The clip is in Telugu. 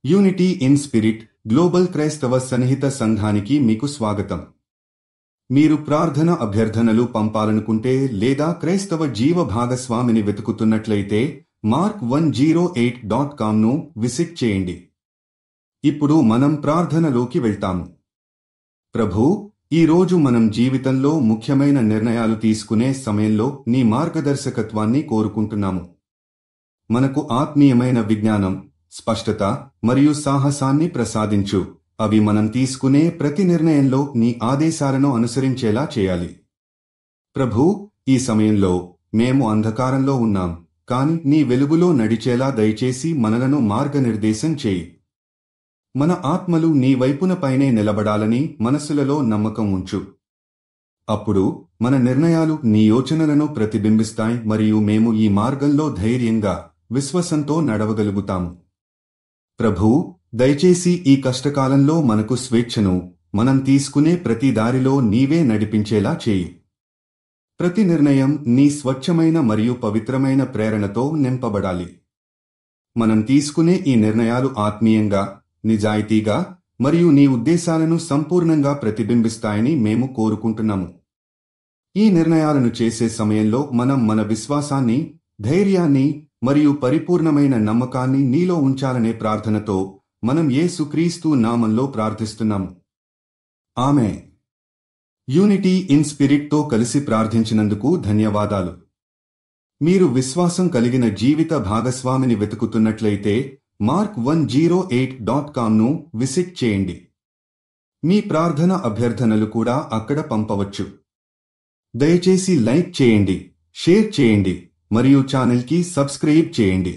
యూనిటీ ఇన్ స్పిరిట్ గ్లోబల్ క్రైస్తవ సన్నిహిత సంఘానికి మీకు స్వాగతం. మీరు ప్రార్థన అభ్యర్థనలు పంపాలనుకుంటే లేదా క్రైస్తవ జీవ భాగస్వామిని వెతుకుతున్నట్లయితే mark108.comను విజిట్ చేయండి. ఇప్పుడు మనం ప్రార్థనలోకి వెళ్తాము. ప్రభూ, ఈరోజు మనం జీవితంలో ముఖ్యమైన నిర్ణయాలు తీసుకునే సమయంలో నీ మార్గదర్శకత్వాన్ని కోరుకుంటున్నాము. మనకు ఆత్మీయమైన విజ్ఞానం, స్పష్టత మరియు సాహసాన్ని ప్రసాదించు. అవి మనం తీసుకునే ప్రతి నిర్ణయంలో నీ ఆదేశాలను అనుసరించేలా చేయాలి. ప్రభూ, ఈ సమయంలో మేము అంధకారంలో ఉన్నాం, కాని నీ వెలుగులో నడిచేలా దయచేసి మనలను మార్గనిర్దేశం చేయి. మన ఆత్మలు నీ వైపున పైనే నిలబడాలని మనసులలో నమ్మకం ఉంచు. అప్పుడు మన నిర్ణయాలు నీ యోచనలను ప్రతిబింబిస్తాయి మరియు మేము ఈ మార్గంలో ధైర్యంగా, విశ్వాసంతో నడవగలుగుతాము. ప్రభూ, దయచేసి ఈ కష్టకాలంలో మనకు స్వేచ్ఛను, మనం తీసుకునే ప్రతి దారిలో నీవే నడిపించేలా చేయి. ప్రతి నిర్ణయం నీ స్వచ్ఛమైన మరియు పవిత్రమైన ప్రేరణతో నింపబడాలి. మనం తీసుకునే ఈ నిర్ణయాలు ఆత్మీయంగా, నిజాయితీగా మరియు నీ ఉద్దేశాలను సంపూర్ణంగా ప్రతిబింబిస్తాయని మేము కోరుకుంటున్నాము. ఈ నిర్ణయాలను చేసే సమయంలో మనం మన విశ్వాసాన్ని, ధైర్యాన్ని మరియు పరిపూర్ణమైన నమ్మకాన్ని నీలో ఉంచాలనే ప్రార్థనతో మనం యేసుక్రీస్తు నామంలో ప్రార్థిస్తున్నాము. ఆమేన్. యూనిటీ ఇన్ స్పిరిట్తో కలిసి ప్రార్థించినందుకు ధన్యవాదాలు. మీరు విశ్వాసం కలిగిన జీవిత భాగస్వామిని వెతుకుతున్నట్లయితే mark108.comను విజిట్ చేయండి. మీ ప్రార్థన అభ్యర్థనలు కూడా అక్కడ పంపవచ్చు. దయచేసి లైక్ చేయండి, షేర్ చేయండి మరియు ఛానల్కి సబ్స్క్రైబ్ చేయండి.